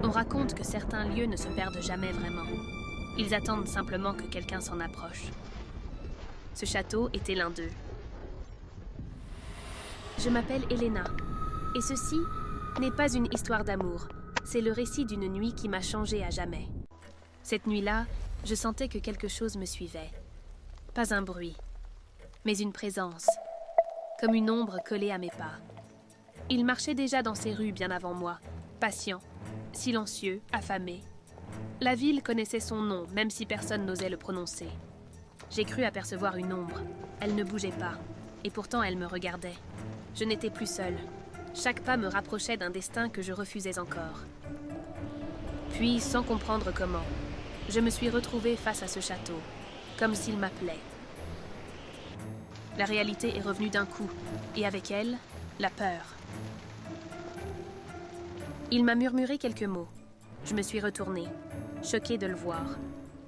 On raconte que certains lieux ne se perdent jamais vraiment. Ils attendent simplement que quelqu'un s'en approche. Ce château était l'un d'eux. Je m'appelle Elena, et ceci n'est pas une histoire d'amour, c'est le récit d'une nuit qui m'a changée à jamais. Cette nuit-là, je sentais que quelque chose me suivait. Pas un bruit, mais une présence, comme une ombre collée à mes pas. Il marchait déjà dans ces rues bien avant moi, patient, silencieux, affamé. La ville connaissait son nom, même si personne n'osait le prononcer. J'ai cru apercevoir une ombre. Elle ne bougeait pas, et pourtant elle me regardait. Je n'étais plus seule. Chaque pas me rapprochait d'un destin que je refusais encore. Puis, sans comprendre comment, je me suis retrouvée face à ce château, comme s'il m'appelait. La réalité est revenue d'un coup, et avec elle, la peur. Il m'a murmuré quelques mots. Je me suis retournée, choquée de le voir,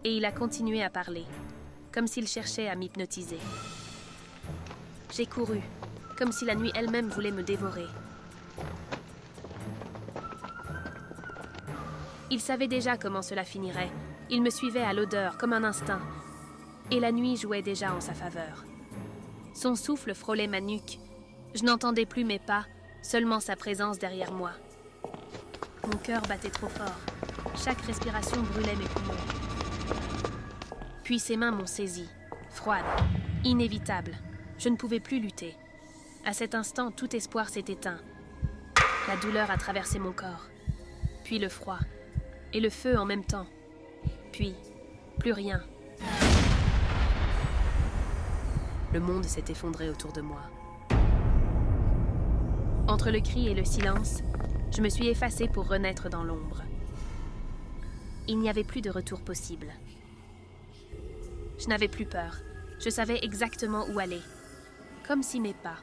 et il a continué à parler, comme s'il cherchait à m'hypnotiser. J'ai couru, comme si la nuit elle-même voulait me dévorer. Il savait déjà comment cela finirait. Il me suivait à l'odeur, comme un instinct. Et la nuit jouait déjà en sa faveur. Son souffle frôlait ma nuque. Je n'entendais plus mes pas, seulement sa présence derrière moi. Mon cœur battait trop fort. Chaque respiration brûlait mes poumons. Puis ses mains m'ont saisi, froide, inévitable. Je ne pouvais plus lutter. À cet instant, tout espoir s'est éteint. La douleur a traversé mon corps. Puis le froid. Et le feu en même temps. Puis, plus rien. Le monde s'est effondré autour de moi. Entre le cri et le silence, je me suis effacée pour renaître dans l'ombre. Il n'y avait plus de retour possible. Je n'avais plus peur. Je savais exactement où aller. Comme si mes pas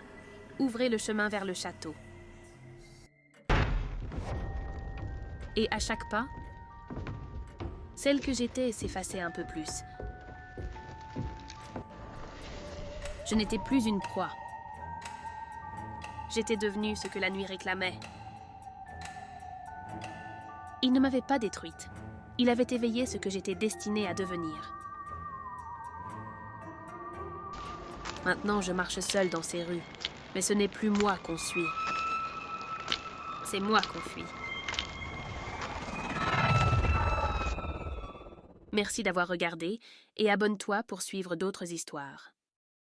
ouvraient le chemin vers le château. Et à chaque pas, celle que j'étais s'effaçait un peu plus. Je n'étais plus une proie. J'étais devenue ce que la nuit réclamait. Il ne m'avait pas détruite. Il avait éveillé ce que j'étais destinée à devenir. Maintenant, je marche seule dans ces rues. Mais ce n'est plus moi qu'on suit. C'est moi qu'on fuit. Merci d'avoir regardé et abonne-toi pour suivre d'autres histoires.